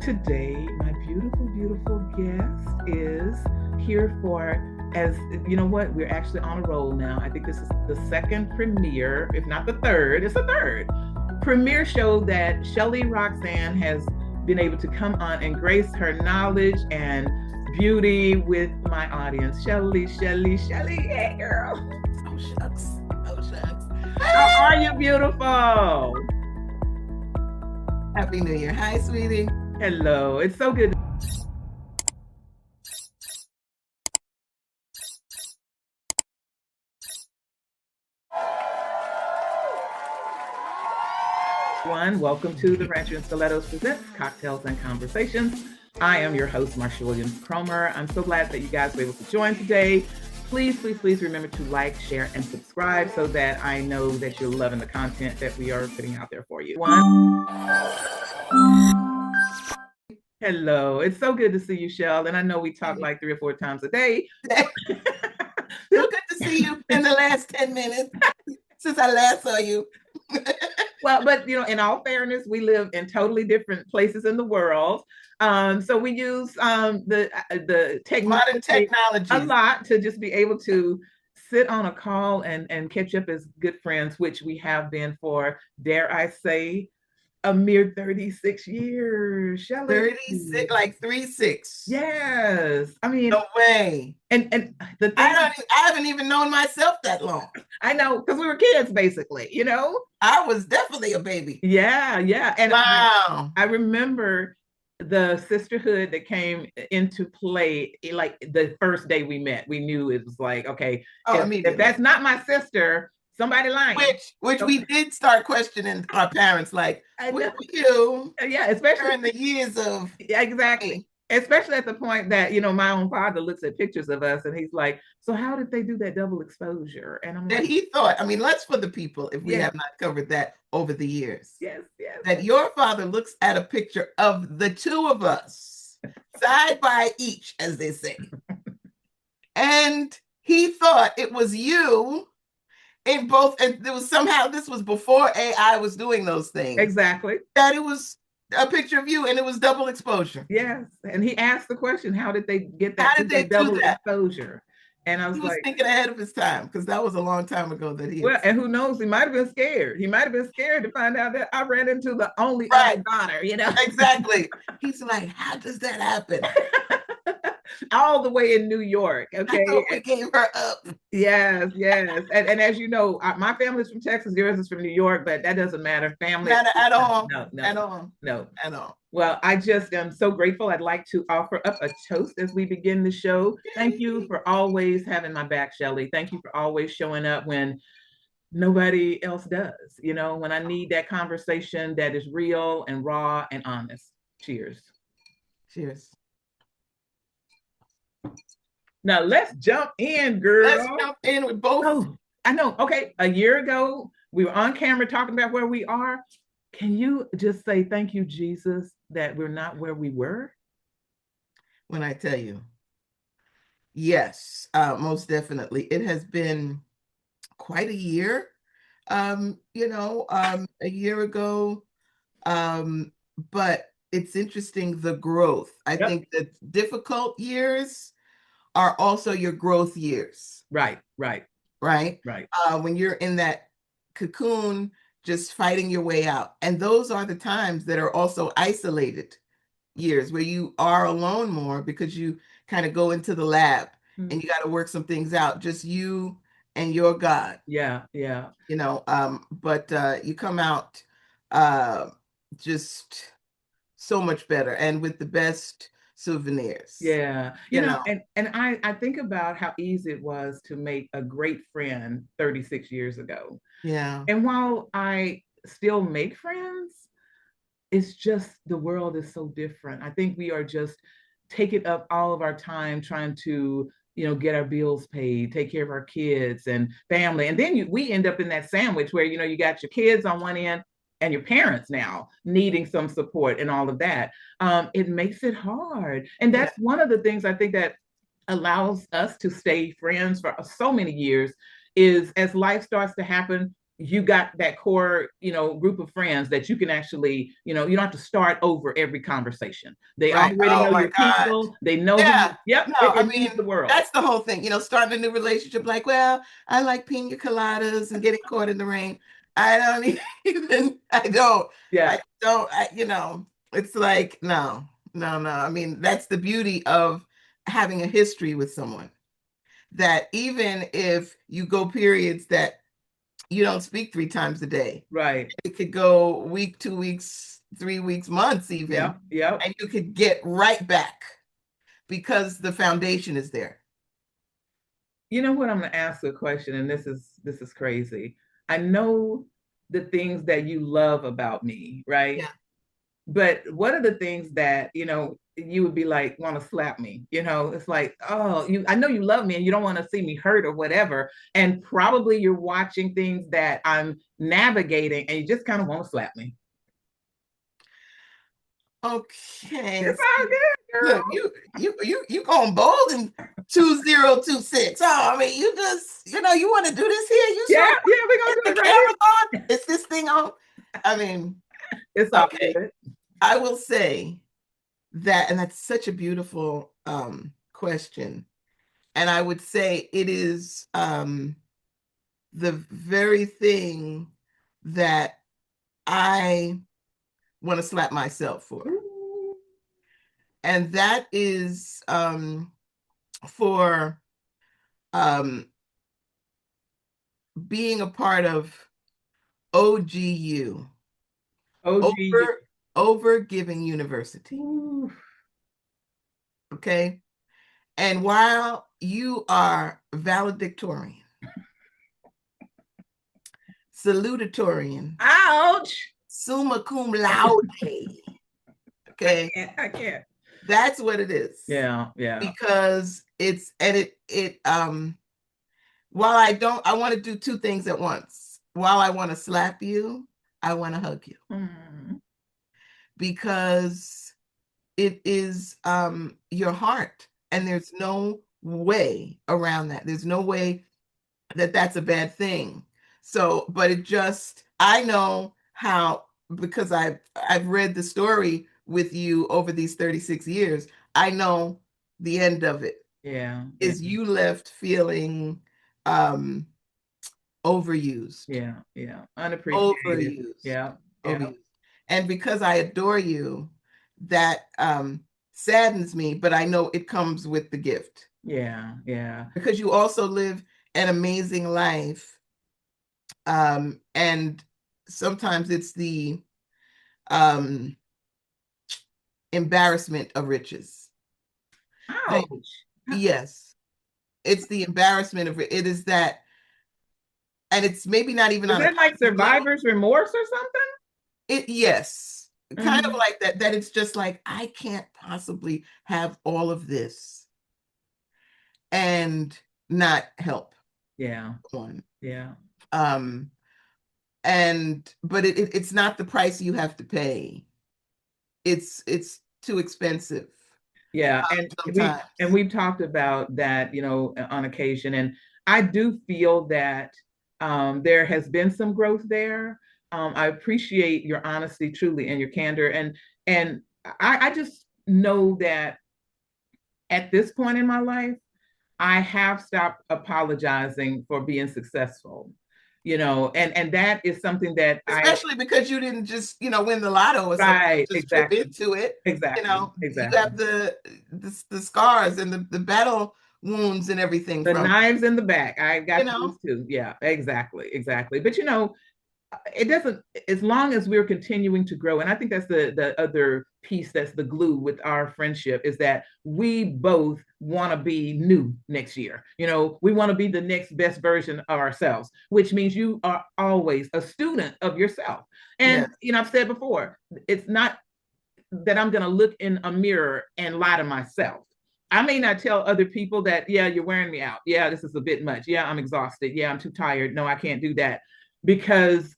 Today, my beautiful, beautiful guest is here for, as you know what, we're actually on a roll now. I think this is the second premiere, if not the third, it's the third premiere show that Shelley Roxanne has been able to come on and grace her knowledge and beauty with my audience. Shelley, hey girl. Oh shucks. How are you, beautiful? Happy New Year. Hi, sweetie. Hello. It's so good. Welcome to the Rancher and Stilettos presents Cocktails and Conversations. I am your host, Marsha Williams Cromer. I'm so glad that you guys were able to join today. Please remember to like, share, and subscribe so that I know that you're loving the content that we are putting out there for you. Hello. It's so good to see you, Shell. And I know we talk like 3 or 4 times a day. So good to see you in the last 10 minutes since I last saw you. Well, but in all fairness, we live in totally different places in the world. So we use the modern technology a lot to just be able to sit on a call and catch up as good friends, which we have been for, dare I say, a mere 36 years. Shelley. 36, like 36. Yes. I mean, no way. And the thing, I haven't even known myself that long. I know, because we were kids, basically, I was definitely a baby. Yeah. And wow. I remember the sisterhood that came into play, like the first day we met. We knew it was like, okay, if that's not my sister, somebody lying. Which we did start questioning our parents, like, where were you? Yeah, especially during the years of exactly. Especially at the point that my own father looks at pictures of us and he's like, so how did they do that double exposure? And I'm that like, he thought, let's for the people, if we have not covered that over the years. Yes. That your father looks at a picture of the two of us, side by each, as they say. And he thought it was you in both, and there was somehow, this was before AI was doing those things. Exactly. That it was a picture of you and it was double exposure. Yes. And he asked the question, how did they get that, double exposure? And I was like, thinking ahead of his time, because that was a long time ago that he and who knows, he might have been scared. He might have been scared to find out that I ran into the only other daughter, Exactly. He's like, how does that happen? All the way in New York. Okay. I thought we gave her up. Yes. And as you know, my family's from Texas, yours is from New York, but that doesn't matter. Family. Not at all. No. Well, I just am so grateful. I'd like to offer up a toast as we begin the show. Thank you for always having my back, Shelley. Thank you for always showing up when nobody else does. When I need that conversation that is real and raw and honest. Cheers. Now let's jump in, girl. Let's jump in with both. Oh, I know. Okay. A year ago, we were on camera talking about where we are. Can you just say thank you, Jesus, that we're not where we were? When I tell you, yes, most definitely. It has been quite a year, a year ago. But it's interesting, the growth. I think that difficult years are also your growth years. Right. When you're in that cocoon, just fighting your way out. And those are the times that are also isolated years, where you are alone more because you kind of go into the lab and you got to work some things out, just you and your God. Yeah. But you come out just so much better and with the best souvenirs. Yeah. And I think about how easy it was to make a great friend 36 years ago. Yeah. And while I still make friends, it's just the world is so different. I think we are just taking up all of our time trying to, get our bills paid, take care of our kids and family. And then we end up in that sandwich where, you got your kids on one end and your parents now needing some support and all of that. It makes it hard. And that's one of the things I think that allows us to stay friends for so many years is as life starts to happen, you got that core, group of friends that you can actually, you don't have to start over every conversation. They Right. already Oh know my your God. people. They know who Yeah. you, yep, No, I it means mean, the world. that's the whole thing. Starting a new relationship, like, well, I like pina coladas and getting caught in the rain. I don't even, Yeah. it's like, no, no, no. I mean, that's the beauty of having a history with someone, that even if you go periods that you don't speak 3 times a day, Right. it could go week, 2 weeks, 3 weeks, months even, Yep. Yep. and you could get right back because the foundation is there. You know what? I'm going to ask a question, and this is crazy. I know the things that you love about me, right? Yeah. But what are the things that, you would be like, want to slap me? It's like, oh, I know you love me and you don't want to see me hurt or whatever. And probably you're watching things that I'm navigating and you just kind of want to slap me. Okay. It's all good, girl. Look, you going bold in 2026. Oh, I mean, you just, you want to do this here. You Yeah, sure yeah, we're gonna is do the it right camera on? Is this thing on? I mean, here. It's all okay. good. I will say that, and that's such a beautiful question. And I would say it is the very thing that I want to slap myself for. Ooh. And that is for being a part of OGU, OG. Overgiving University. Ooh. Okay. And while you are valedictorian, salutatorian, Ouch. summa cum laude, okay, I can't. that's what it is. Yeah, yeah. Because while I want to do two things at once. While I want to slap you, I want to hug you. Mm. Because it is your heart, and there's no way around that. There's no way that that's a bad thing. So, but I know how, because I've read the story with you over these 36 years. I know the end of it. Yeah. Is you left feeling overused. Yeah, yeah. Unappreciated. Overused. Yeah, yeah. Overused. And because I adore you, that saddens me, but I know it comes with the gift. Yeah, yeah. Because you also live an amazing life. And sometimes it's the embarrassment of riches. Ouch. Yes. It's the embarrassment of it. It is that, and it's maybe not even Is on a that like survivor's remorse or something? Yes. Kind of Mhm. like that it's just like, I can't possibly have all of this and not help Yeah, one. yeah. But it's not the price you have to pay. It's too expensive Yeah, and sometimes. we've talked about that, on occasion, and I do feel that there has been some growth there. I appreciate your honesty, truly, and your candor, and I just know that at this point in my life, I have stopped apologizing for being successful, and that is something that especially because you didn't just, win the lotto or something, right, just trip exactly, into it. exactly, You exactly. have the scars and the battle wounds and everything The from, knives in the back, I got you know, those too. Yeah, exactly, exactly. But it doesn't, as long as we're continuing to grow, and I think that's the other piece, that's the glue with our friendship, is that we both want to be new next year. We want to be the next best version of ourselves, which means you are always a student of yourself. And yeah. I've said before, it's not that I'm going to look in a mirror and lie to myself. I may not tell other people that, yeah, you're wearing me out. Yeah, this is a bit much. Yeah, I'm exhausted. Yeah, I'm too tired. No, I can't do that. Because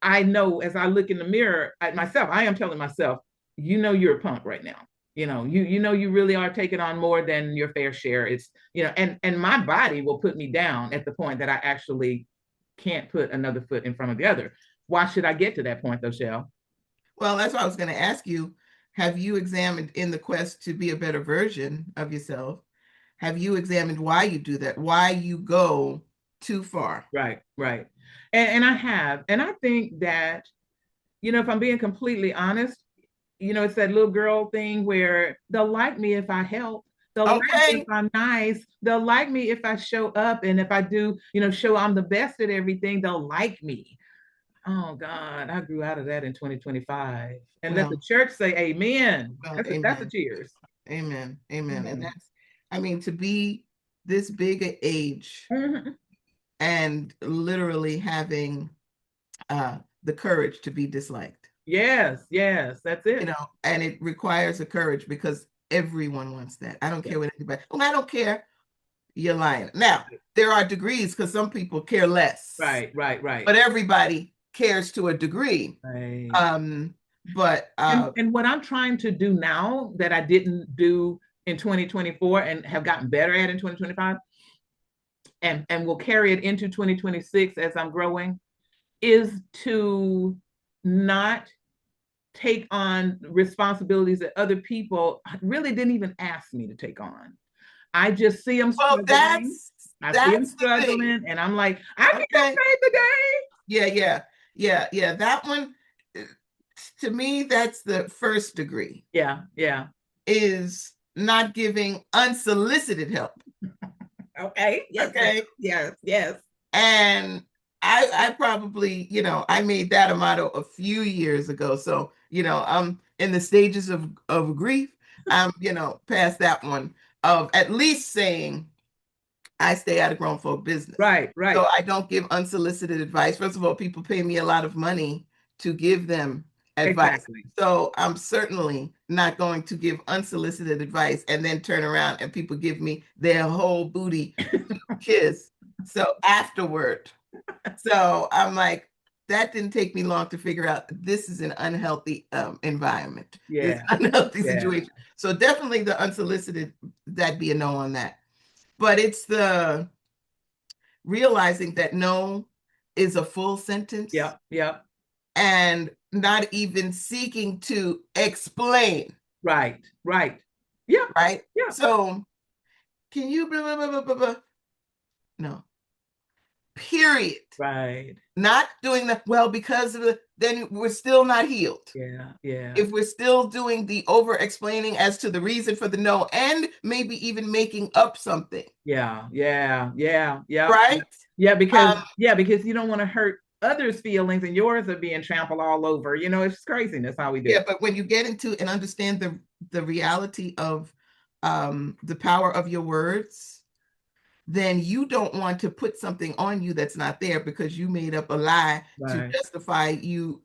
I know, as I look in the mirror at myself, I am telling myself, you're a punk right now. You really are taking on more than your fair share. It's, and my body will put me down at the point that I actually can't put another foot in front of the other. Why should I get to that point though, Shell? Well, that's what I was going to ask you. Have you examined, in the quest to be a better version of yourself, have you examined why you do that? Why you go too far? Right, right. And I have. And I think that, if I'm being completely honest, it's that little girl thing where they'll like me if I help. They'll like me if I'm nice. They'll like me if I show up. And if I do, show I'm the best at everything, they'll like me. Oh God, I grew out of that in 2025. And let the church say amen. That's a cheers. Amen. Amen. And that's, I mean, to be this big an age and literally having the courage to be disliked. Yes, yes, that's it. And it requires a courage because everyone wants that. I don't care what anybody, I don't care. You're lying. Now, there are degrees because some people care less. Right. But everybody cares to a degree. Right. But and what I'm trying to do now that I didn't do in 2024 and have gotten better at in 2025 and will carry it into 2026 as I'm growing is to not take on responsibilities that other people really didn't even ask me to take on. I just see them struggling. I see them struggling, and I'm like, I can get paid today. Yeah. That one, to me, that's the first degree. Yeah. Is not giving unsolicited help. Okay. Yes. Okay. Yes. And I probably, I made that a motto a few years ago. So, I'm in the stages of grief. I'm, past that one of at least saying I stay out of grown folk business. Right. So I don't give unsolicited advice. First of all, people pay me a lot of money to give them advice. Exactly. So I'm certainly not going to give unsolicited advice and then turn around and people give me their whole booty kiss. So afterward. So I'm like, that didn't take me long to figure out this is an unhealthy environment. Yeah. This unhealthy situation. So definitely the unsolicited, that'd be a no on that. But it's the realizing that no is a full sentence. Yeah. And not even seeking to explain. Right. Yeah. Right? Yeah. So can you blah, blah, blah, blah, blah. No. Period. Right. Not doing that well because of then we're still not healed. Yeah. If we're still doing the over explaining as to the reason for the no and maybe even making up something. Yeah. Right? Yeah, because you don't want to hurt others' feelings and yours are being trampled all over. It's craziness how we do. Yeah, but when you get into and understand the reality of the power of your words, then you don't want to put something on you that's not there because you made up a lie to justify you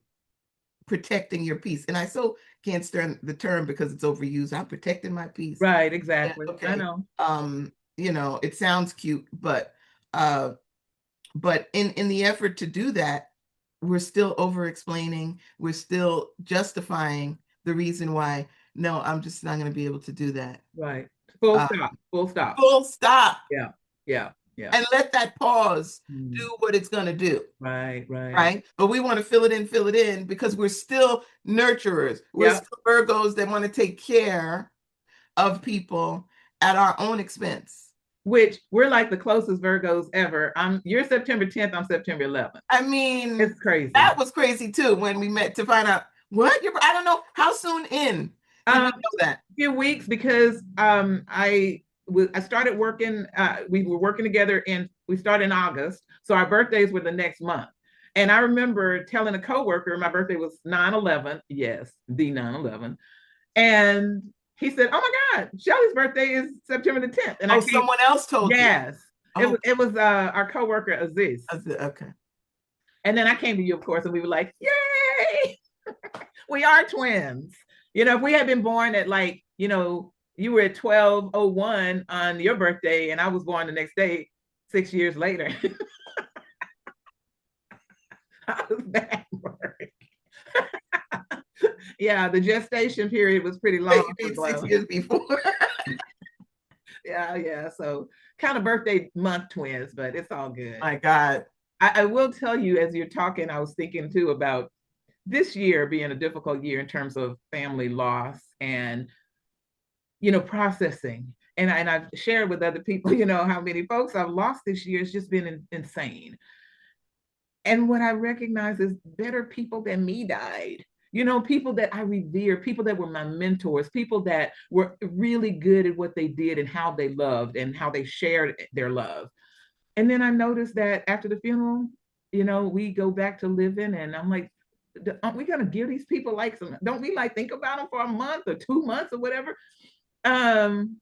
protecting your peace. And I so can't stand the term because it's overused. I'm protecting my peace. Right, exactly. Yeah, okay. I know. It sounds cute, but in the effort to do that, we're still over explaining, we're still justifying the reason why, no, I'm just not going to be able to do that. Right. Full stop. Yeah. And let that pause do what it's going to do. Right. But we want to fill it in because we're still nurturers. We're still Virgos that want to take care of people at our own expense. Which we're like the closest Virgos ever. You're September 10th, I'm September 11th. I mean, it's crazy. That was crazy too when we met to find out what I don't know how soon in. Did we know that? A few weeks because I started working. We were working together we started in August. So our birthdays were the next month. And I remember telling a coworker, my birthday was 9/11. Yes, the 9/11. And he said, "Oh my God, Shelley's birthday is September the 10th." And someone else told you? Yes. It was our coworker, Aziz. Okay. And then I came to you, of course, and we were like, yay, we are twins. If we had been born at you were at 12:01 on your birthday and I was born the next day, 6 years later. How does that work? Yeah, the gestation period was pretty long. 6 years before. Yeah. So kind of birthday month twins, but it's all good. My God. I will tell you, as you're talking, I was thinking too about this year being a difficult year in terms of family loss and, processing. And I've shared with other people, how many folks I've lost this year. It's just been insane. And what I recognize is better people than me died. People that I revere, people that were my mentors, people that were really good at what they did and how they loved and how they shared their love. And then I noticed that after the funeral, we go back to living, and I'm like, aren't we gonna give these people like don't we like think about them for a month or 2 months or whatever? And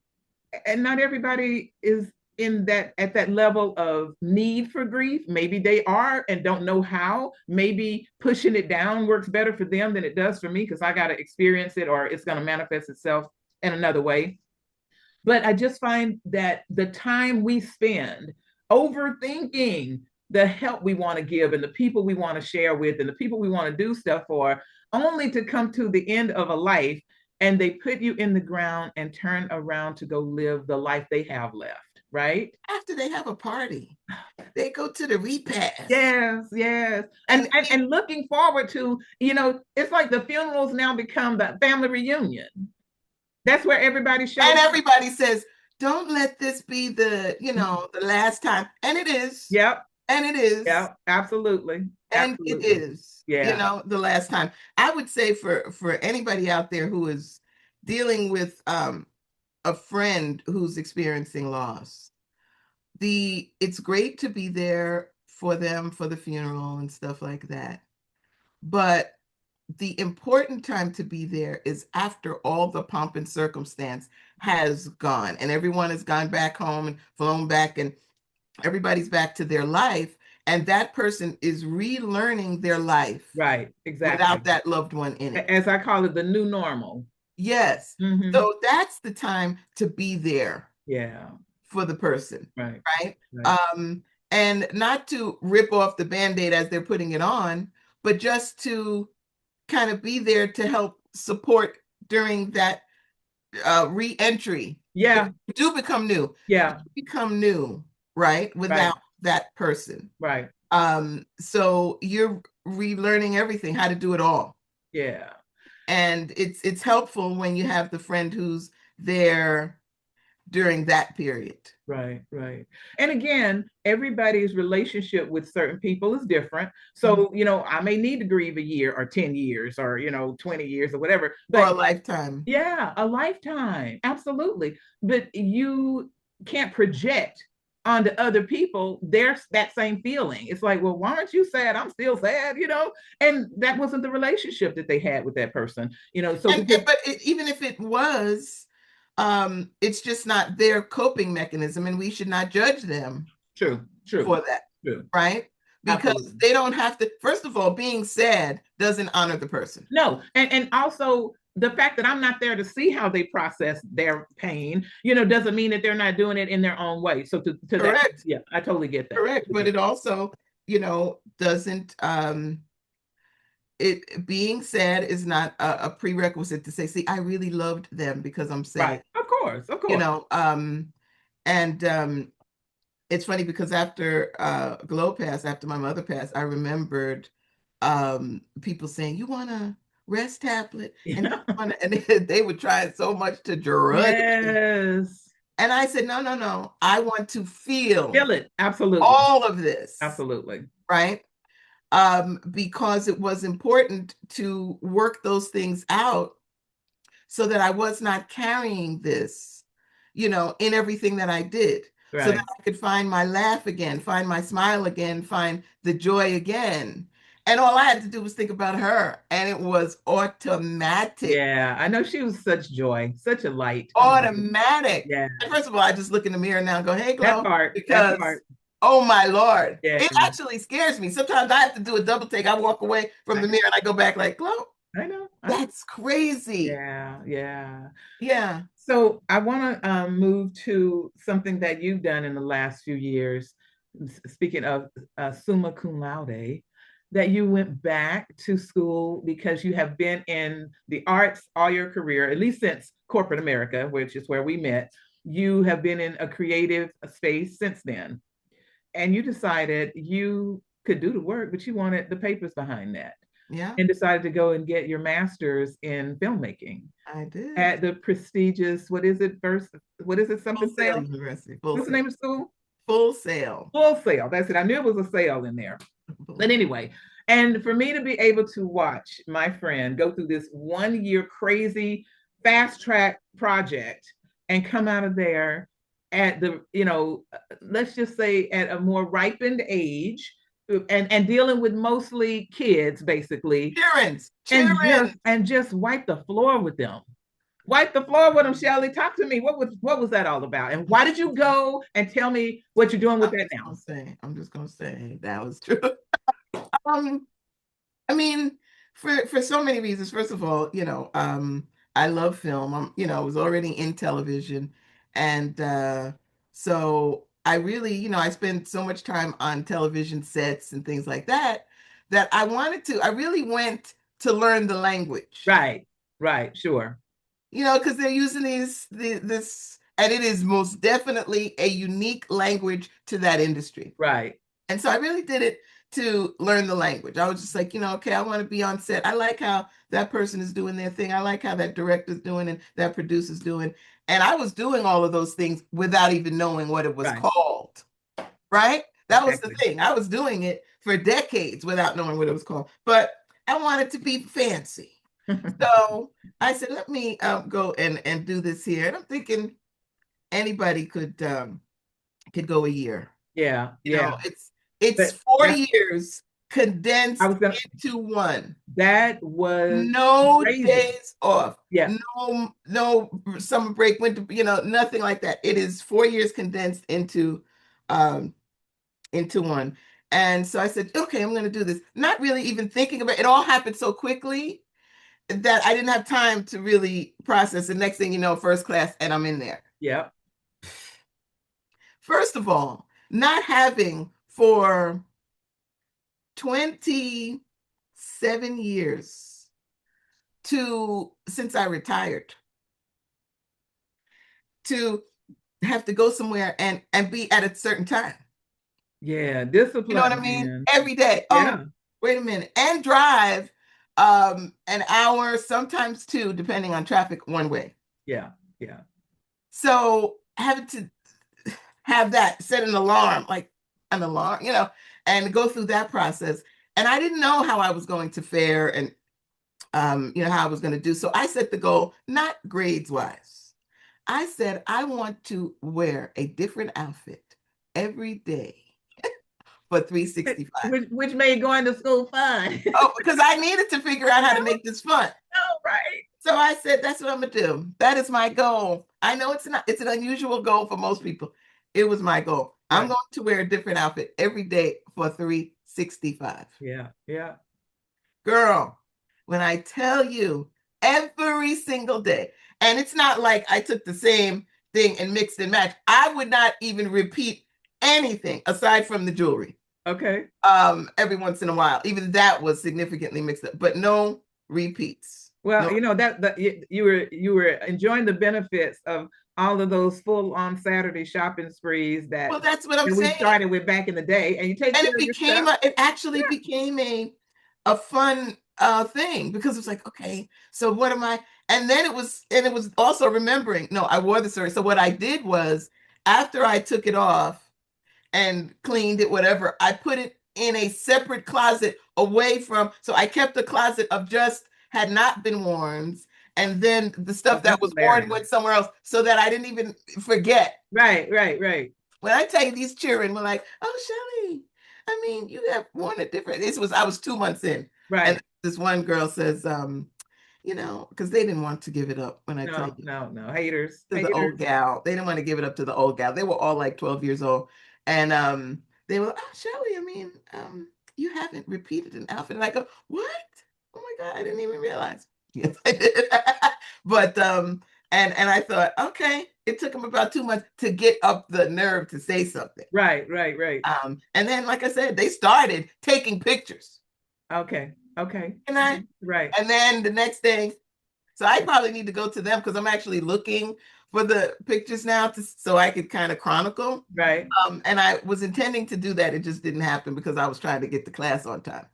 not everybody is at that level of need for grief. Maybe they are and don't know how. Maybe pushing it down works better for them than it does for me, because I got to experience it, or it's going to manifest itself in another way. But I just find that the time we spend overthinking the help we want to give and the people we want to share with and the people we want to do stuff for, only to come to the end of a life and they put you in the ground and turn around to go live the life they have left, right? After they have a party, they go to the repast. Yes, yes. And looking forward to, it's like the funerals now become the family reunion. That's where everybody shows and everybody says, don't let this be the last time. And it is. Yep. And it is. Yeah, absolutely. And absolutely. it is. Yeah. The last time. I would say for anybody out there who is dealing with a friend who's experiencing loss, it's great to be there for them for the funeral and stuff like that. But the important time to be there is after all the pomp and circumstance has gone and everyone has gone back home and flown back and everybody's back to their life, and that person is relearning their life. Right, exactly. Without that loved one in it. As I call it, the new normal. Yes. Mm-hmm. So that's the time to be there. Yeah. For the person. Right. Right. And not to rip off the Band-Aid as they're putting it on, but just to kind of be there to help support during that re-entry. Yeah. You do become new. Yeah. You become new, right? Without that person. Right. So you're relearning everything, how to do it all. Yeah. And it's helpful when you have the friend who's there during that period. Right. And again, everybody's relationship with certain people is different. So, I may need to grieve a year or 10 years or, 20 years or whatever. But, or a lifetime. Yeah, a lifetime. Absolutely. But you can't project onto other people there's that same feeling. It's like, well, why aren't you sad? I'm still sad, and that wasn't the relationship that they had with that person, so even if it was, it's just not their coping mechanism, and we should not judge them true for that. True. Right? Because Absolutely. They don't have to. First of all, being sad doesn't honor the person. No. And also the fact that I'm not there to see how they process their pain, doesn't mean that they're not doing it in their own way. So to Correct. That, yeah, I totally get that. Correct. But it also, doesn't, it being sad is not a prerequisite to say, see, I really loved them because I'm sad. Right. Of course. And it's funny because after Glow passed, after my mother passed, I remembered people saying, you want a rest tablet? Yeah. And they would try so much to drug me. And I said, no. I want to feel it. Absolutely. All of this. Absolutely. Right. Because it was important to work those things out so that I was not carrying this, in everything that I did. Right. So that I could find my laugh again, find my smile again, find the joy again. And all I had to do was think about her, and it was automatic. Yeah, I know she was such joy, such a light. Automatic. Yeah. And first of all, I just look in the mirror now and go, hey, Glow. That part. Oh my Lord. Yeah. It actually scares me. Sometimes I have to do a double take. I walk away from the mirror and I go back like, Glow. I know. That's crazy. Yeah. So I want to move to something that you've done in the last few years. Speaking of summa cum laude, that you went back to school because you have been in the arts all your career, at least since corporate America, which is where we met. You have been in a creative space since then. And you decided you could do the work, but you wanted the papers behind that. Yeah. And decided to go and get your master's in filmmaking. I did. At the prestigious, what is it first? What is it? Something Full Sail Sail? University. Full What's Sail. the name of school? Full Sail. Full Sail. That's it. I knew it was a sale in there. But anyway, and for me to be able to watch my friend go through this 1 year crazy fast track project and come out of there at the, let's just say at a more ripened age, and dealing with mostly kids basically, and just wipe the floor with them. Wipe the floor with them, Shelley. Talk to me. What was that all about? And why did you go? And tell me what you're doing with that now. I'm just gonna say that was true. I mean, for so many reasons. First of all, I love film. I was already in television, and so I really, I spent so much time on television sets and things like that I really went to learn the language. Right, sure. Because they're using this, and it is most definitely a unique language to that industry. Right. And so I really did it to learn the language. I was just like, okay, I want to be on set. I like how that person is doing their thing. I like how that director's doing and that producer's doing. And I was doing all of those things without even knowing what it was called. Right? That was the thing. I was doing it for decades without knowing what it was called. But I wanted to be fancy. So I said, let me go and do this here. And I'm thinking anybody could go a year. Yeah. It's 4 years condensed into one. That was no crazy. Days off. Yeah. No summer break, winter, nothing like that. It is 4 years condensed into one. And so I said, okay, I'm going to do this. Not really even thinking about it. It all happened so quickly that I didn't have time to really process. The next thing you know, first class, and I'm in there. Yeah. First of all, not having for 27 years since I retired to have to go somewhere and be at a certain time. Yeah, discipline. You know what I mean? Man. Every day. Yeah. Oh, wait a minute. And drive an hour, sometimes two, depending on traffic, one way. Yeah. So having to have that, set an alarm, and go through that process. And I didn't know how I was going to fare and, how I was going to do. So I set the goal, not grades wise. I said, I want to wear a different outfit every day for 365. Which made going to school fun. Oh, because I needed to figure out how to make this fun. Oh, right. So I said, that's what I'm going to do. That is my goal. I know it's an unusual goal for most people. It was my goal. Right. I'm going to wear a different outfit every day for 365. Yeah. Girl, when I tell you every single day, and it's not like I took the same thing and mixed and matched. I would not even repeat anything aside from the jewelry. Okay. Every once in a while, even that was significantly mixed up, but no repeats. Well, that you were enjoying the benefits of all of those full-on Saturday shopping sprees that. Well, that's what I'm saying. We started with back in the day, and you take. And it actually became a fun thing, because it's like, okay, so what am I? And then it was also remembering. No, I wore the story. So what I did was, after I took it off and cleaned it, whatever, I put it in a separate closet away from. So I kept the closet of just had not been worn, and then the stuff that was worn went somewhere else, so that I didn't even forget. Right. When I tell you, these children were like, "Oh, Shelley, I mean, you have worn it different." I was 2 months in, right? And this one girl says, because they didn't want to give it up when I tell you. No, haters. The old gal, they didn't want to give it up to the old gal. They were all like 12 years old, and they were, "Oh, Shelley, I mean, you haven't repeated an outfit." And I go, "What? Oh my God, I didn't even realize." Yes, I did. But and I thought, okay, it took them about 2 months to get up the nerve to say something. Right. And then, like I said, they started taking pictures. Okay. And then the next thing, So I probably need to go to them because I'm actually looking for the pictures now so I could kind of chronicle. Right. And I was intending to do that. It just didn't happen because I was trying to get the class on time.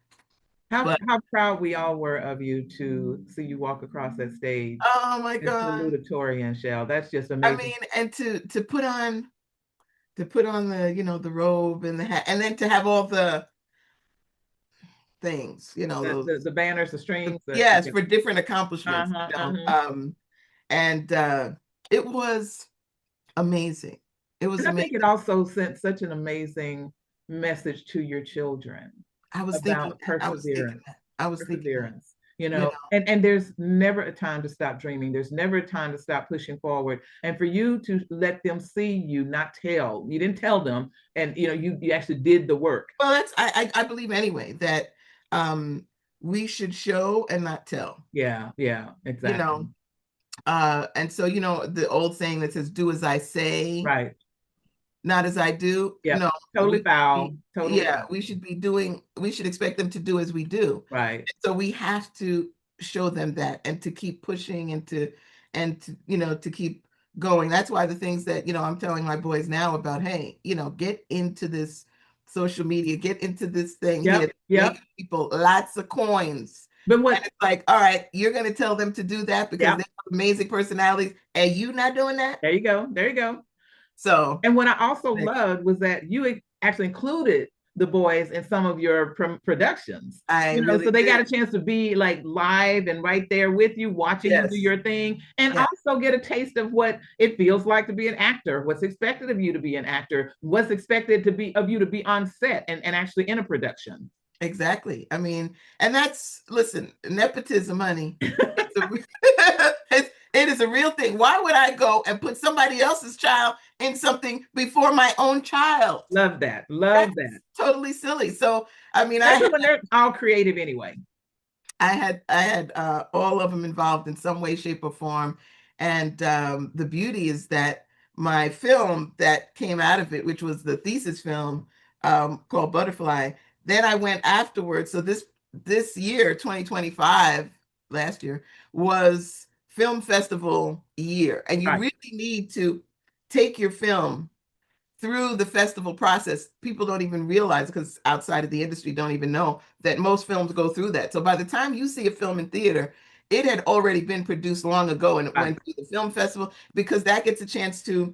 How But how proud we all were of you to see you walk across that stage oh my and God. salute a Tori and Shell. That's just I amazing. mean, and to put on the, the robe and the hat, and then to have all the things, The banners, the strings, yes, for different accomplishments, uh-huh, uh-huh. and it was amazing. It was And I amazing. think it also sent such an amazing message to your children I was thinking about that. I was thinking perseverance. that. I was thinking that. Perseverance, You know, and there's never a time to stop dreaming. There's never a time to stop pushing forward. And for you to let them see you, not tell. You didn't tell them, and you actually did the work. well, that's I believe anyway that we should show and not tell. Yeah, yeah, You exactly. know, and so the old saying that says, "Do as I say, Right. not as I do." Yeah. No, Totally foul. Total yeah, foul. we should be doing. We should expect them to do as we do. Right. So we have to show them that, and to keep pushing, and to to keep going. That's why the things that I'm telling my boys now about, hey, get into this social media, get into this thing here, Yep. make Yep. people lots of coins. But And what? it's like, all right, you're going to tell them to do that because Yeah. they have amazing personalities, and you not doing that. There you go. There you go. So And what I also loved was that you actually included the boys in some of your productions. I So really they got a did. chance to be like live and right there with you, watching you do Yes. your thing, and Yeah. also get a taste of what it feels like to be an actor, what's expected of you to be an actor, what's expected to be of you to be on set and actually in a production. Exactly. I mean, and listen, nepotism, honey. It's a, it is a real thing. Why would I go and put somebody else's child in something before my own child? Love that. Love That's that. totally silly. So, I mean, Especially when they're all creative anyway. I had all of them involved in some way, shape, or form. And the beauty is that my film that came out of it, which was the thesis film called Butterfly, then I went afterwards. So this year, 2025, last year, was film festival year. And you Right. really need to take your film through the festival process. People don't even realize, because outside of the industry don't even know that most films go through that. So by the time you see a film in theater, it had already been produced long ago, and it Right. went through the film festival, because that gets a chance to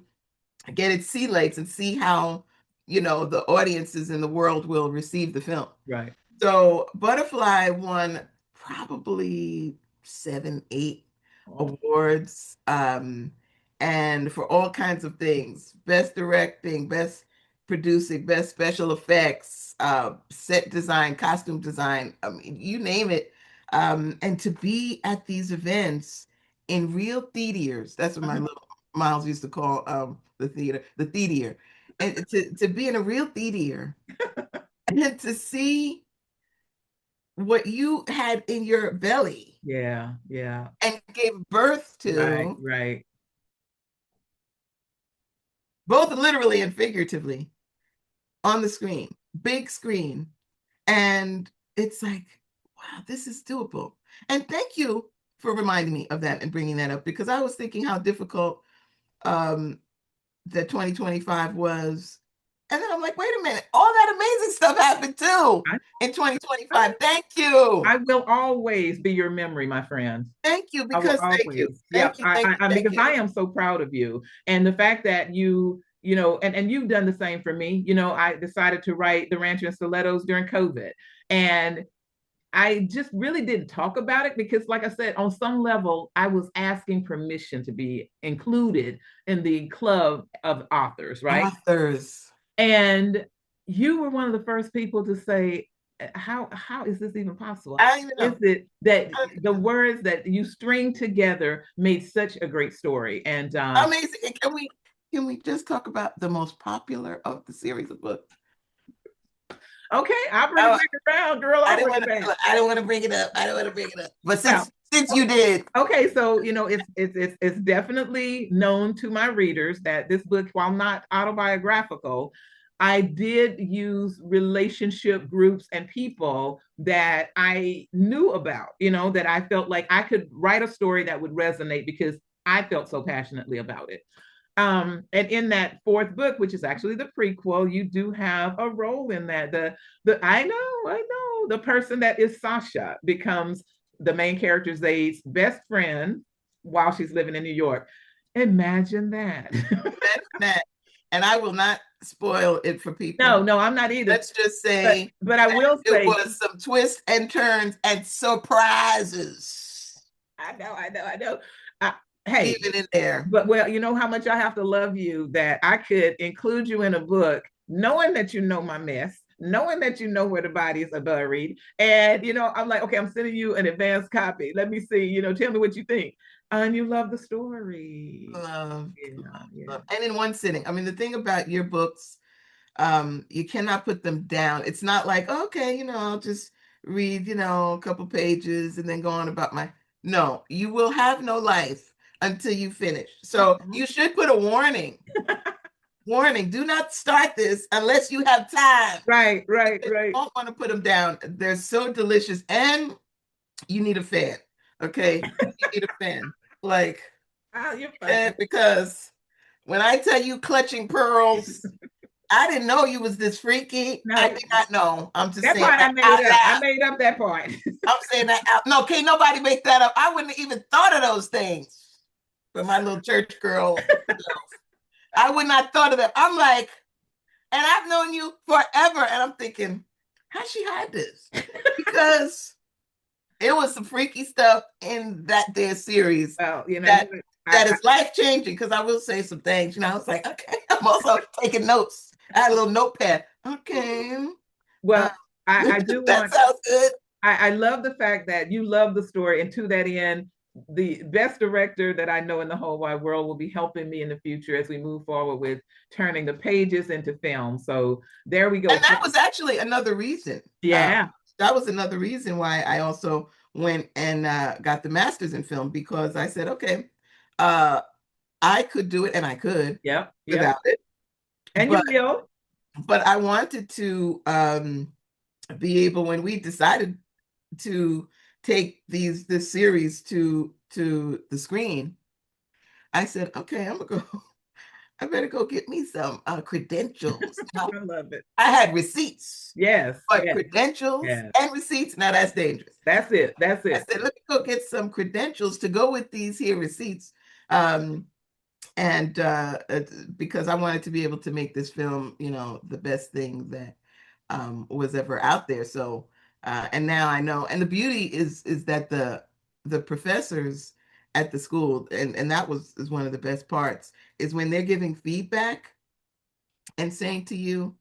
get its sea legs and see how the audiences in the world will receive the film. Right. So Butterfly won probably 7, 8 Oh, awards, and for all kinds of things: best directing, best producing, best special effects, set design, costume design. I mean, you name it. And to be at these events in real theaters, that's what my uh-huh. little Miles used to call the theater, and to be in a real theater and to see what you had in your belly Yeah. Yeah. and gave birth Right. to, Right. both literally and figuratively, on the screen, big screen. And it's like, wow, this is doable. And thank you for reminding me of that and bringing that up, because I was thinking how difficult um, that 2025 was. And then I'm like, wait a minute, all that amazing stuff happened too I, in I 2025. Thank you. I will always be your memory, my friend. Thank you, I will because thank you. always. Yep. Thank you. Thank you. Thank Because I you. am so proud of you. And the fact that and you've done the same for me. I decided to write The Rancher and Stilettos during COVID. And I just really didn't talk about it because, like I said, on some level, I was asking permission to be included in the club of authors, right? Authors. And you were one of the first people to say, how is this even possible? I don't even Is know. it that the words that you string together made such a great story? And Amazing. Can we just talk about the most popular of the series of books? okay, I'll bring it Oh, back around, girl. I I'll didn't bring want it back. to. I don't want to bring it up. I don't want to bring it up. But Now, since you did, okay, so it's definitely known to my readers that this book, while not autobiographical, I did use relationship groups and people that I knew about, that I felt like I could write a story that would resonate because I felt so passionately about it. And in that fourth book, which is actually the prequel, you do have a role in that. I know, the person that is Sasha becomes the main character Zayd's best friend while she's living in New York. Imagine that. Imagine that. And I will not spoil it for people. No, I'm not either. Let's just say, but I will say it was some twists and turns and surprises. I know. Hey, even in there. But well, you know how much I have to love you that I could include you in a book, knowing that you know my mess, knowing that you know where the bodies are buried, and I'm like, okay, I'm sending you an advanced copy. Let me see. Tell me what you think. And you love the story. Love. And in one sitting. I mean, the thing about your books, you cannot put them down. It's not like, okay, I'll just read, a couple pages and then go on about my. No, you will have no life until you finish. So you should put a warning. Warning, do not start this unless you have time. Right. You don't want to put them down. They're so delicious. And you need a fan. Okay. You need a fan. Like, because when I tell you clutching pearls, I didn't know you was this freaky. No, I did not know. I'm just saying part I made up that part. I'm saying that out. No, can't nobody make that up. I wouldn't have even thought of those things. For my little church girl, I would not thought of that. I'm like, and I've known you forever, and I'm thinking, how'd she hide this? Because it was some freaky stuff in that their series. Well, that is life changing. Because I will say some things. I was like, okay. I'm also taking notes. I had a little notepad. Okay. Well, I do that sounds good. I love the fact that you love the story, and to that end, the best director that I know in the whole wide world will be helping me in the future as we move forward with turning the pages into film. So there we go. And that was actually another reason. Yeah. That was another reason why I also went and got the master's in film, because I said, okay, I could do it, and I could without it. And you will. But I wanted to be able, when we decided to take this series to the screen, I said, okay, I better go get me some credentials. I love it. I had receipts. Yes. But credentials and receipts, now that's dangerous. That's it. I said, let me go get some credentials to go with these here receipts. And because I wanted to be able to make this film, the best thing that was ever out there. So and now I know, and the beauty is that the professors at the school, and that is one of the best parts, is when they're giving feedback and saying to you,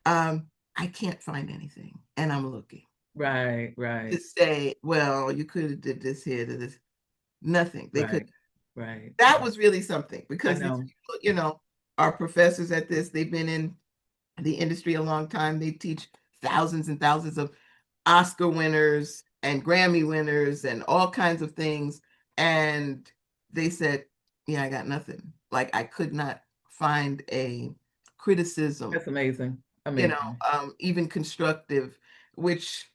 I can't find anything, and I'm looking. Right. To say, well, you could have did this here to this. Nothing. They could. Right. That was really something, because our professors at this, they've been in the industry a long time. They teach thousands and thousands of Oscar winners and Grammy winners and all kinds of things. And they said, yeah, I got nothing. Like, I could not find a criticism. That's amazing. Even constructive, which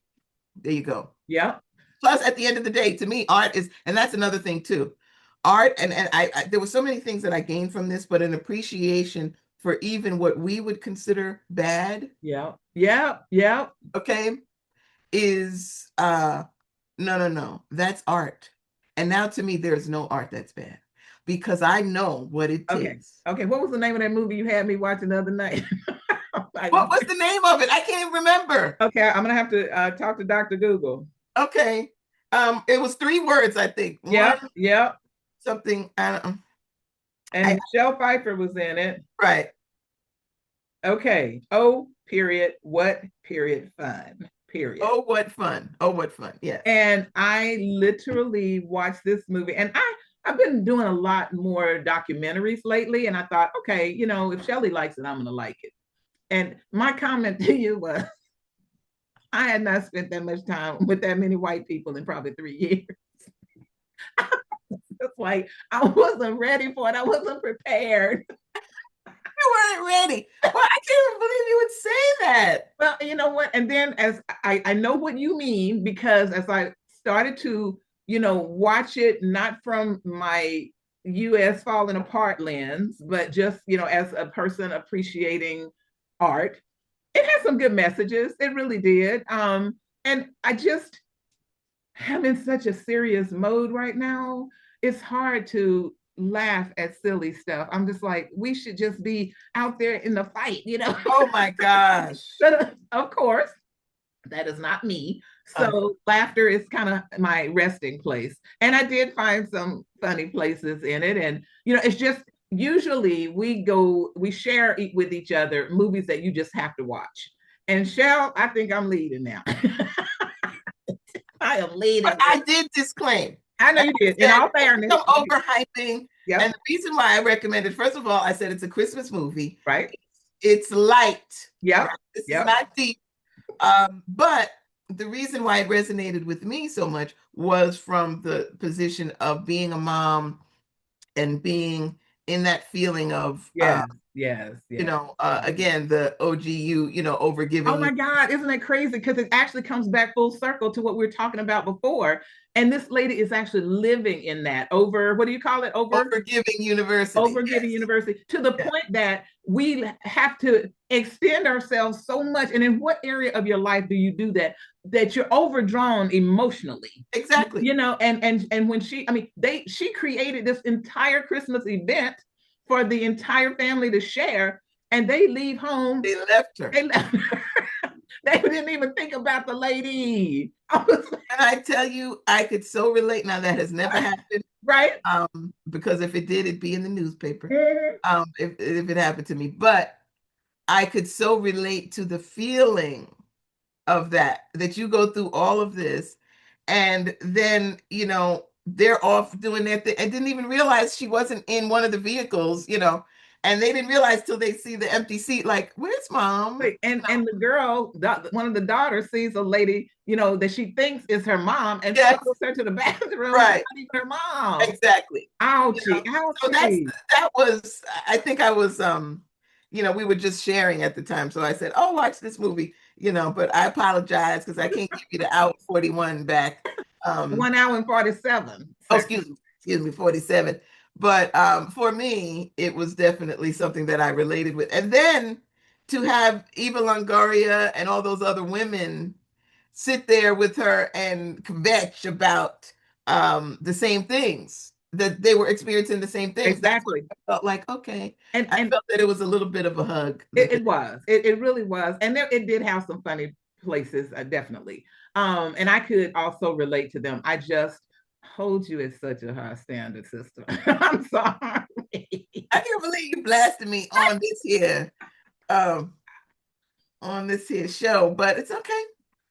there you go. Yeah. Plus, at the end of the day, to me, art is, and that's another thing too. Art, and I there were so many things that I gained from this, but an appreciation for even what we would consider bad. Yeah. Okay. Is no. That's art. And now to me, there's no art that's bad, because I know what it takes. Okay. What was the name of that movie you had me watching the other night? What was the name of it? I can't even remember. Okay, I'm gonna have to talk to Dr. Google. Okay. It was 3 words, I think. Yeah. Something. And Michelle Pfeiffer was in it. Right. Okay. Oh, period. What period fun. Period. Oh, what fun. Oh, what fun. Yeah. And I literally watched this movie, and I've been doing a lot more documentaries lately, and I thought, okay, if Shelley likes it, I'm gonna like it. And my comment to you was, I had not spent that much time with that many white people in probably 3 years. It's like I wasn't ready for it. I wasn't prepared. weren't ready. Well, I can't even believe you would say that. Well, you know what? And then as I know what you mean, because as I started to, watch it not from my US falling apart lens, but just, as a person appreciating art, it had some good messages. It really did. And I just am in such a serious mode right now. It's hard to laugh at silly stuff. I'm just like, we should just be out there in the fight. Oh my gosh. But of course, that is not me. So laughter is kind of my resting place. And I did find some funny places in it. And, it's just usually we share with each other movies that you just have to watch. And Shell, I think I'm leading now. I am leading. But I did disclaim. I know you did. In all fairness. Some overhyping. Yep. And the reason why I recommended, first of all, I said it's a Christmas movie. Right. It's light. Yeah. Right? This is not deep. But the reason why it resonated with me so much was from the position of being a mom and being in that feeling of yes. Again, the OGU, overgiving. Oh my God, isn't that crazy? Because it actually comes back full circle to what we were talking about before. And this lady is actually living in that what do you call it? Overgiving university. Overgiving university, to the point that we have to extend ourselves so much. And in what area of your life do you do that you're overdrawn emotionally? Exactly. And when she created this entire Christmas event for the entire family to share, and they leave home. They left her. They didn't even think about the lady. And I tell you, I could so relate. Now that has never happened. Right. Because if it did, it'd be in the newspaper. If it happened to me. But I could so relate to the feeling of that you go through all of this. And then, they're off doing their thing. I didn't even realize she wasn't in one of the vehicles, and they didn't realize till they see the empty seat, like, where's mom? And the girl, one of the daughters, sees a lady, that she thinks is her mom, and follows her to the bathroom. Right. Not even her mom. Exactly. Ouchie. So that was, I think I was, we were just sharing at the time. So I said, oh, watch this movie, but I apologize because I can't give you the hour 41 back. 1 hour and 47. Oh, excuse me, 47. But for me, it was definitely something that I related with. And then to have Eva Longoria and all those other women sit there with her and kvetch about the same things, that they were experiencing the same things. Exactly. I felt like, okay. And I felt that it was a little bit of a hug. It was. It really was. And it did have some funny places, definitely. And I could also relate to them. I just hold you at such a high standard, sister. I'm sorry. I can't believe you blasted me on this here show, but it's okay.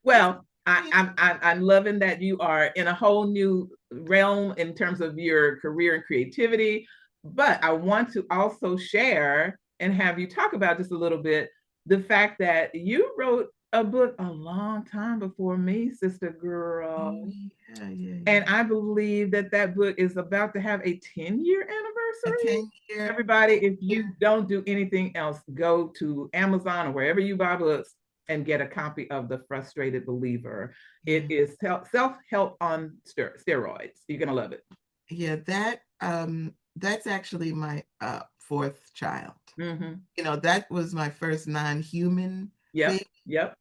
Well, I'm loving that you are in a whole new realm in terms of your career and creativity. But I want to also share and have you talk about just a little bit the fact that you wrote a book a long time before me, sister girl. Yeah. And I believe that book is about to have a 10-year anniversary. Everybody, if you don't do anything else, go to Amazon or wherever you buy books and get a copy of The Frustrated Believer. It is self-help on steroids. You're gonna love it. Yeah, that's actually my fourth child. Mm-hmm. That was my first non-human thing. Yep.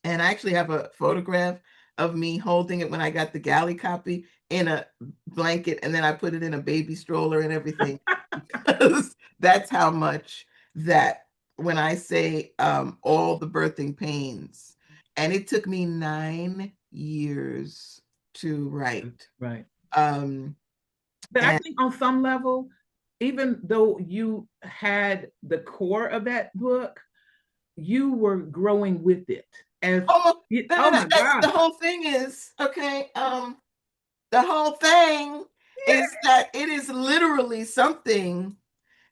And I actually have a photograph of me holding it when I got the galley copy in a blanket, and then I put it in a baby stroller and everything. Because that's how much that, when I say all the birthing pains, and it took me 9 years to write. Right. But I think on some level, even though you had the core of that book, you were growing with it. My God. The whole thing is, okay, the whole thing is that it is literally something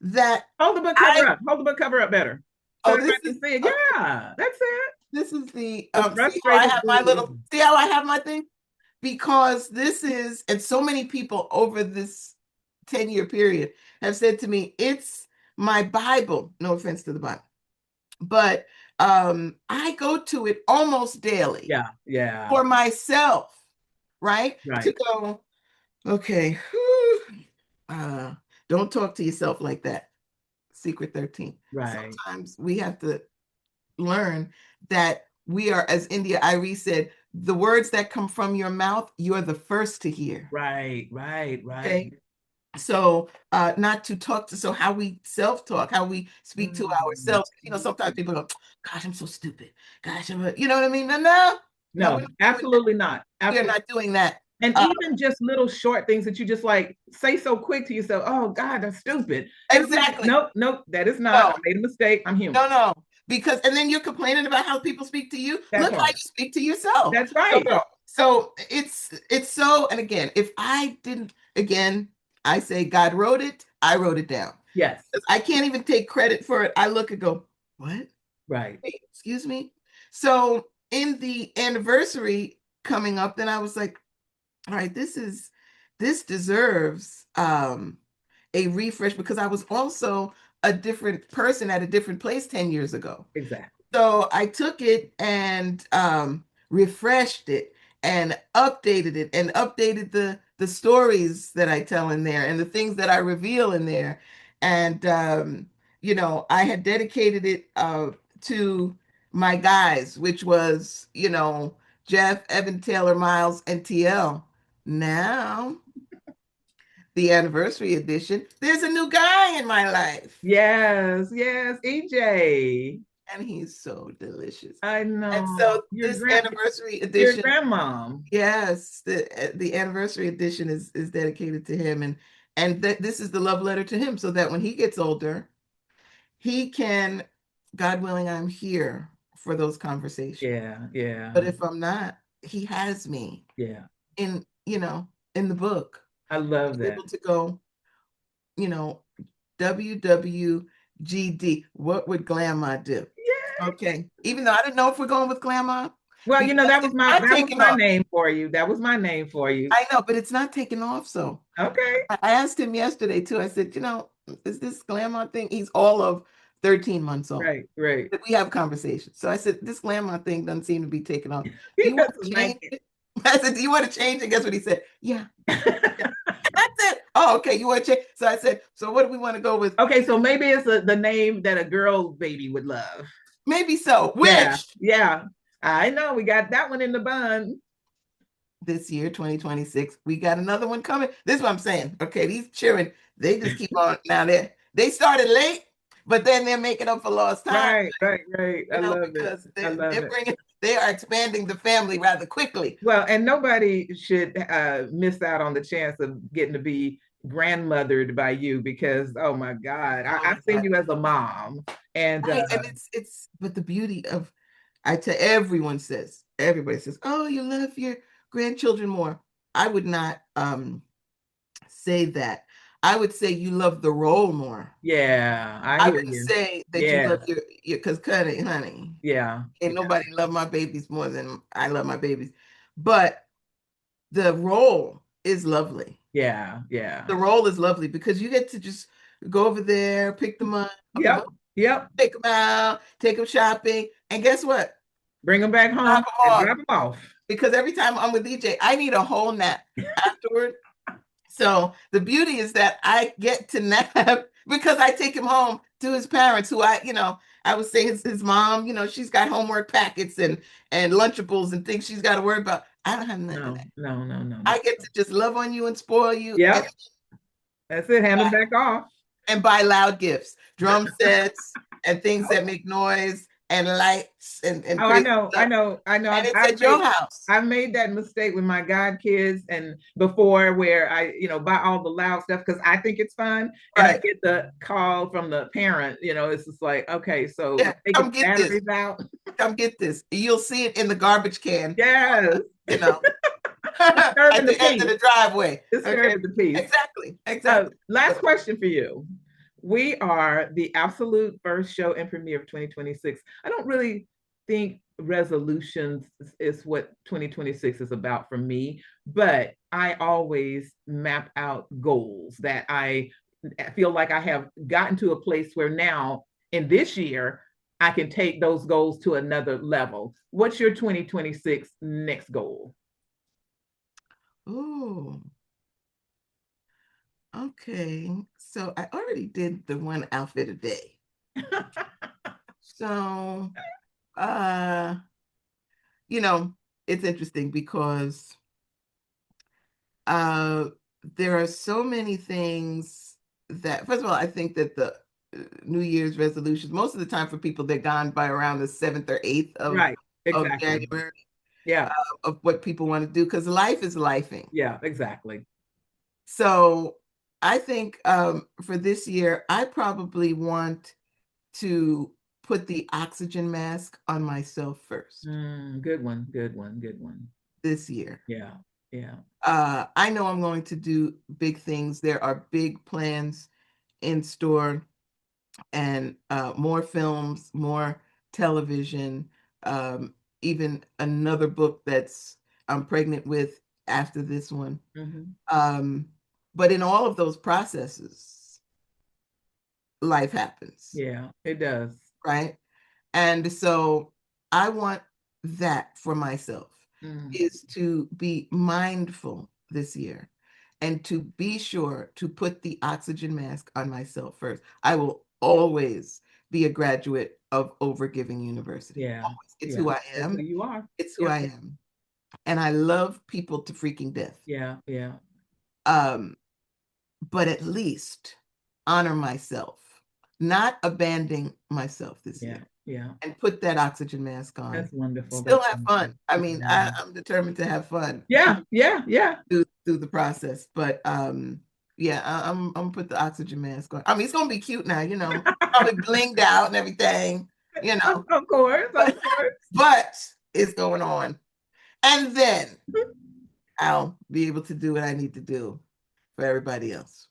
that... Hold the book cover up. Hold the book cover up better. So this is, see it. Okay. Yeah, that's it. This is the... see how I have my thing? Because this is... And so many people over this 10-year period have said to me, it's my Bible, no offense to the Bible, but I go to it almost daily. Yeah, yeah. For myself, right? To Right. go, okay, don't talk to yourself like that. Secret 13. Right. Sometimes we have to learn that we are, as India Irie said, the words that come from your mouth, you're the first to hear. Right, right, right. Okay. So not to talk to, so how we self-talk, how we speak to Mm. ourselves. Sometimes people go, gosh, I'm so stupid. Gosh, you know what I mean? No, we're No, not doing that. absolutely not. We are Absolutely. not doing that. And even just little short things that you just like say so quick to yourself, oh God, that's stupid. And like, Exactly. nope, nope, that is not. No, I made a mistake. I'm human. no. Because, and then you're complaining about how people speak to you. That Look how you part. speak to yourself. That's right. So it's so, and again, if I didn't, again, I say God wrote it, I wrote it down. Yes. I can't even take credit for it. I look and go, what? Right. Wait, excuse me. So in the anniversary coming up, then I was like, all right, this deserves a refresh, because I was also a different person at a different place 10 years ago. Exactly. So I took it and refreshed it and updated the stories that I tell in there and the things that I reveal in there. And I had dedicated it to my guys, which was, Jeff, Evan, Taylor, Miles, and TL. Now, the anniversary edition, there's a new guy in my life. Yes, yes, EJ. And he's so delicious. I know. And so this anniversary edition, your grandmom. yes, the anniversary edition is dedicated to him, and this is the love letter to him, so that when he gets older, he can, God willing, I'm here for those conversations. Yeah, yeah. But if I'm not, he has me. Yeah. In in the book. I love He's that. able to go, WWGD. What would Grandma do? Yeah. Okay. Even though I don't know if we're going with Grandma. Well, that was my name for you. That was my name for you. I know, but it's not taking off. So okay. I asked him yesterday too. I said, is this Grandma thing? He's all of 13 months old. Right, right. We have conversations. So I said, this Grandma thing doesn't seem to be taking off. Do you want to change it? I said, do you want to change it? Guess what he said? Yeah. That's it. Oh, okay. You want to change? So I said, so what do we want to go with? Okay, so maybe it's the name that a girl baby would love. Maybe so. Which? Yeah. I know. We got that one in the bun. This year, 2026, we got another one coming. This is what I'm saying. Okay, these children, they just keep on. Now they started late, but then they're making up for lost time. Right. I love it. They are expanding the family rather quickly. Well, and nobody should miss out on the chance of getting to be grandmothered by you, because oh my God, I've seen you as a mom, and it's but the beauty of, everybody says, oh, you love your grandchildren more. I would not say that. I would say you love the role more. Yeah, I would say that you love your because honey. Yeah. Ain't nobody love my babies more than I love my babies. But the role is lovely. Yeah. The role is lovely because you get to just go over there, pick them up. Yep. Take them out, take them shopping. And guess what? Bring them back home and drop them off. Because every time I'm with DJ, I need a whole nap afterward. So the beauty is that I get to nap because I take him home to his parents, who I would say his mom, she's got homework packets and Lunchables and things she's got to worry about. I don't have none of that. No. I get to just love on you and spoil you. Yeah. That's it. Hand them back off. And buy loud gifts, drum sets and things that make noise and lights and oh, I know. And it's at your house. I made that mistake with my god kids and before, where I buy all the loud stuff because I think it's fun, and I get the call from the parent. It's just like, okay, so come get this. Come get this. You'll see it in the garbage can. Yes. At the end of the driveway. Disturbing the peace. Exactly. Last question for you. We are the absolute first show and premiere of 2026. I don't really think resolutions is what 2026 is about for me, but I always map out goals that I feel like I have gotten to a place where now in this year, I can take those goals to another level. What's your 2026 next goal? Oh, okay. So I already did the one outfit a day. So, uh, you know, it's interesting because uh, there are so many things that, first of all, I think that the New Year's resolutions, most of the time for people, they're gone by around the 7th or 8th Right. of Exactly. January, Yeah. of what people want to do, because life is lifing. Yeah, exactly. So I think for this year, I probably want to put the oxygen mask on myself first Good one. Good one. Good one. this year. Yeah. Yeah. I know I'm going to do big things. There are big plans in store, and more films, more television, even another book that's I'm pregnant with after this one. Um, but in all of those processes, life happens, Yeah, it does. right? And so I want that for myself, is to be mindful this year and to be sure to put the oxygen mask on myself first. I will always be a graduate of Overgiving University. Yeah. Always. It's Yeah. who I That's who am. you are. It's who Yep. I am. And I love people to freaking death. Yeah. Yeah. Um, but at least honor myself, not abandoning myself this Yeah. year, Yeah. and put that oxygen mask on. That's wonderful. Still That's have wonderful. fun. I mean, Yeah. I'm determined to have fun Yeah. Yeah. Yeah. through the process. But yeah, I'm gonna put the oxygen mask on. I mean, it's gonna be cute now, probably blinged out and everything, Of course. Of but, course. but it's going on. And then I'll be able to do what I need to do for everybody else.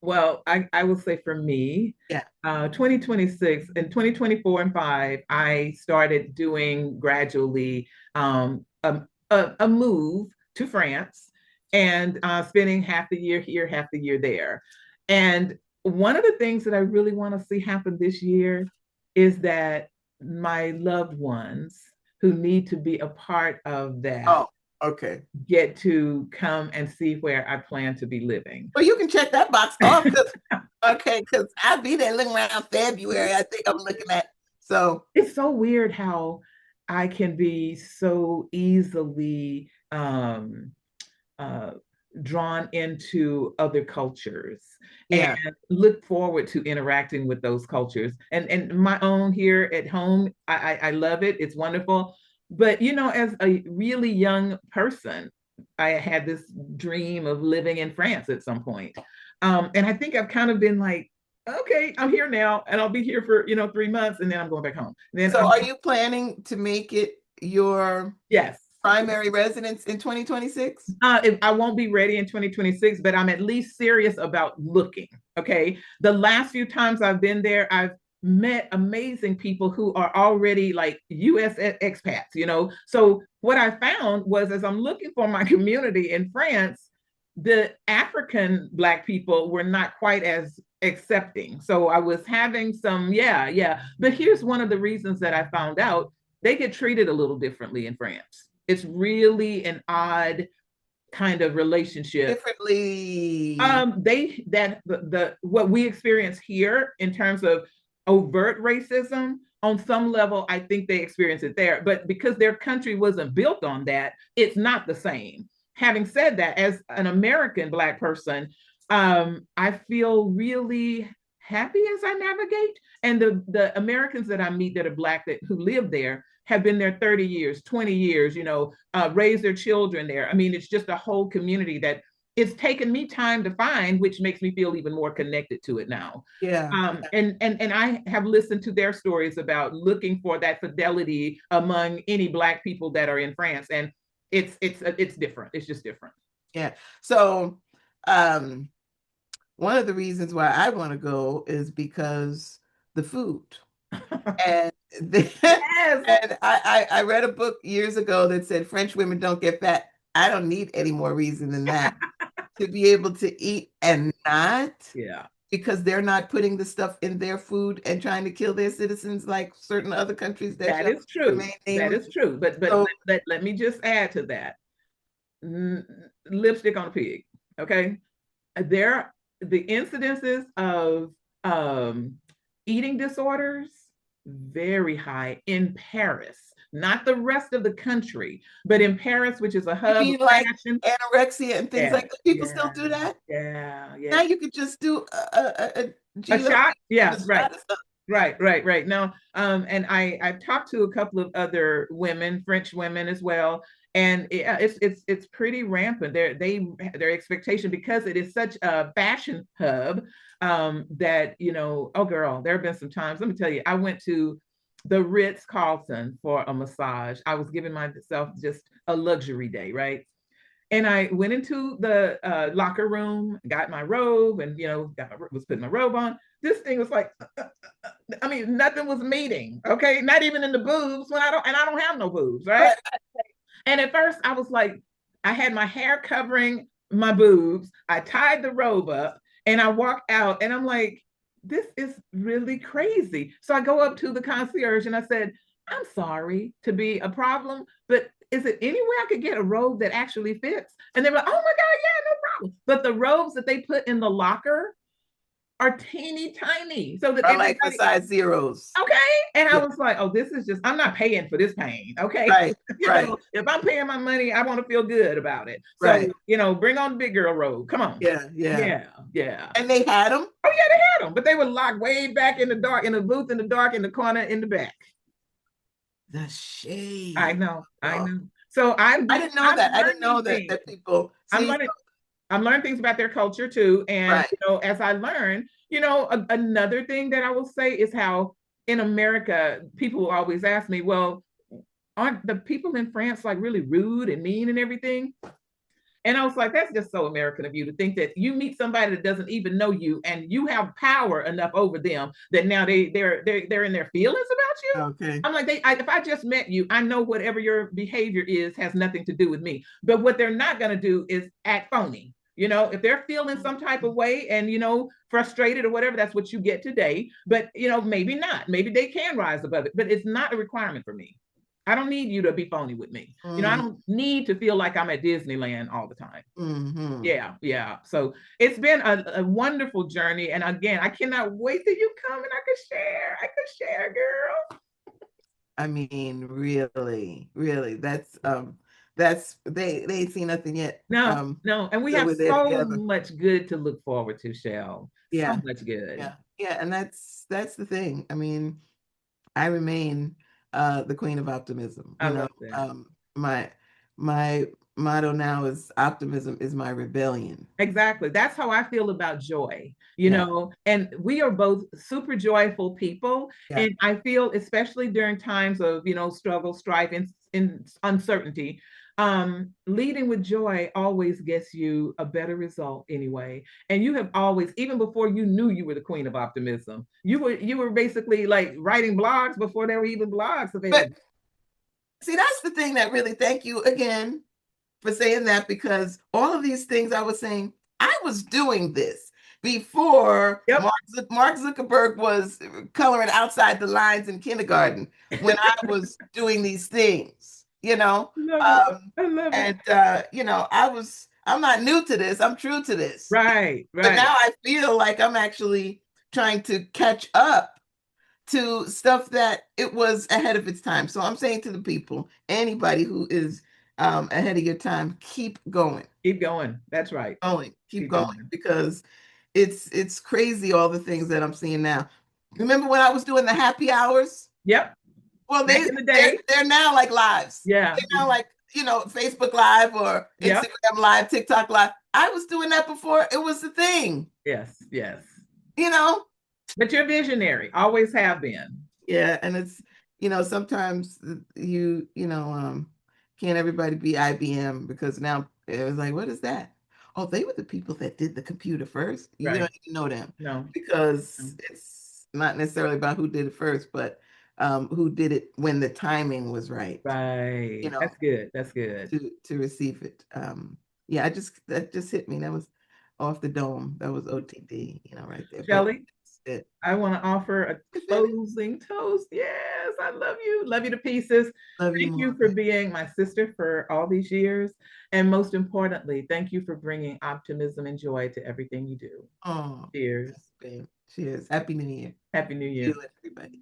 Well, I will say for me, Yeah. 2026 and 2024 and 5, I started doing gradually a move to France and spending half the year here, half the year there. And one of the things that I really want to see happen this year is that my loved ones who need to be a part of that Oh, okay. get to come and see where I plan to be living. Well, you can check that box off because I'll be there looking around February. I think I'm looking at. So It's so weird how I can be so easily uh, drawn into other cultures yeah. and look forward to interacting with those cultures. And my own here at home, I love it. It's wonderful. But as a really young person, I had this dream of living in France at some point. And I think I've kind of been like, okay, I'm here now, and I'll be here for 3 months, and then I'm going back home. Then So are you planning to make it your yes, primary residence in 2026? I won't be ready in 2026, but I'm at least serious about looking. Okay. The last few times I've been there, I've met amazing people who are already like US expats. So what I found was as I'm looking for my community in France, the African Black people were not quite as accepting. So I was having some, yeah, yeah. But here's one of the reasons that I found out they get treated a little differently in France. It's really an odd kind of relationship. Differently. The what we experience here in terms of overt racism, on some level, I think they experience it there. But because their country wasn't built on that, it's not the same. Having said that, as an American Black person, I feel really happy as I navigate. And the Americans that I meet that are Black who live there have been there 30 years, 20 years, raise their children there. I mean, it's just a whole community that it's taken me time to find, which makes me feel even more connected to it now. Yeah. And I have listened to their stories about looking for that fidelity among any Black people that are in France. And it's different. It's just different. Yeah. So one of the reasons why I want to go is because the food. And Yes. and I read a book years ago that said French women don't get fat. I don't need any more reason than that. to be able to eat and not, Yeah. because they're not putting the stuff in their food and trying to kill their citizens like certain other countries that That shall is true. remain That nameless. is true. But So let me just add to that. Lipstick on a pig. Okay. There, the incidences of eating disorders very high in Paris, not the rest of the country, but in Paris, which is a you hub of mean like fashion. anorexia and things Yeah, like that? People still yeah, do that? yeah, Now yeah. you could just do a A GLP shot? and a Yeah, right. shot of stuff. Right. Now, and I've talked to a couple of other women, French women as well, and it's pretty rampant. Their expectation, because it is such a fashion hub, that oh girl, there have been some times. Let me tell you, I went to the Ritz Carlton for a massage. I was giving myself just a luxury day, right? And I went into the locker room, got my robe, and was putting my robe on. This thing was like, I mean, nothing was meeting. Okay, not even in the boobs when I don't have no boobs, right? Right. And at first, I was like, I had my hair covering my boobs. I tied the robe up, and I walked out, and I'm like, this is really crazy. So I go up to the concierge and I said, I'm sorry to be a problem, but is it any way I could get a robe that actually fits? And they were like, oh my God, yeah, no problem. But the robes that they put in the locker are teeny tiny so that Or like for everybody, size zeros. okay. And I Yeah. was like, oh, this is just, I'm not paying for this pain. Okay. Right, right, If I'm paying my money, I want to feel good about it. So, right. bring on the big girl robe. Come on. Yeah, yeah. Yeah. Yeah. And they had them. Oh, yeah, they had them, but they were locked way back in the dark, in the booth, in the dark, in the corner, in the back. The I shade. know. I Oh, know. So I didn't know I'm that. I didn't know learning that things. that people I'm see. learning I'm learning things about their culture too. And, Right. as I learn, another thing that I will say is how in America, people will always ask me, well, aren't the people in France like really rude and mean and everything? And I was like, that's just so American of you to think that you meet somebody that doesn't even know you and you have power enough over them that now they're in their feelings about you. Okay. I'm like, if I just met you, I know whatever your behavior is has nothing to do with me. But what they're not going to do is act phony. If they're feeling some type of way and, frustrated or whatever, that's what you get today. But, maybe not. Maybe they can rise above it, but it's not a requirement for me. I don't need you to be phony with me. I don't need to feel like I'm at Disneyland all the time. Mm-hmm. Yeah. So it's been a wonderful journey. And again, I cannot wait till you come and I could share, girl. I mean, really, really, that's they ain't seen nothing yet. No. And we So have we're there so together. much good to look forward to, Shell. So Yeah, much good. yeah, and that's the thing. I mean, I remain the queen of optimism. I love that. My motto now is optimism is my rebellion. Exactly. That's how I feel about joy, Yeah, and we are both super joyful people. yeah. And I feel, especially during times of, struggle, strife, and uncertainty, leading with joy always gets you a better result anyway. And you have always, even before you knew you were the queen of optimism, you were basically like writing blogs before there were even blogs available. But see, that's the thing that really, thank you again for saying that, because all of these things I was saying, I was doing this before Yep. Mark Zuckerberg was coloring outside the lines in kindergarten when I was doing these things, Love it. I love it. And I'm not new to this. I'm true to this. Right. But now I feel like I'm actually trying to catch up to stuff that it was ahead of its time. So I'm saying to the people, anybody who is ahead of your time, keep going. Keep going. That's right. Keep going, because it's crazy all the things that I'm seeing now. Remember when I was doing the happy hours? Yep. Well, Back in the day. they're now like lives. Yeah. They're now like, Facebook Live or Yep. Instagram Live, TikTok Live. I was doing that before it was the thing. Yes. But you're visionary, always have been. Yeah, and it's, sometimes can't everybody be IBM, because now it was like, what is that? Oh, they were the people that did the computer first. You Right. don't even know them. No. Because it's not necessarily about who did it first, but who did it when the timing was right. Right. That's good. To receive it. Yeah, that just hit me. That was off the dome. That was OTD, right there. Shelley, But I want to offer a closing toast. Yes, I love you. Love you to pieces. love you Thank you more. for being my sister for all these years. And most importantly, thank you for bringing optimism and joy to everything you do. Oh, Cheers. babe. Cheers. Happy New Year. Happy New Year. You and everybody.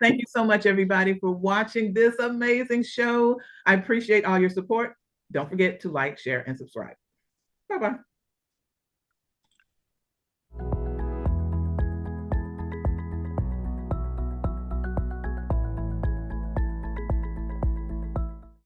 Thank you so much, everybody, for watching this amazing show. I appreciate all your support. Don't forget to like, share, and subscribe. Bye-bye.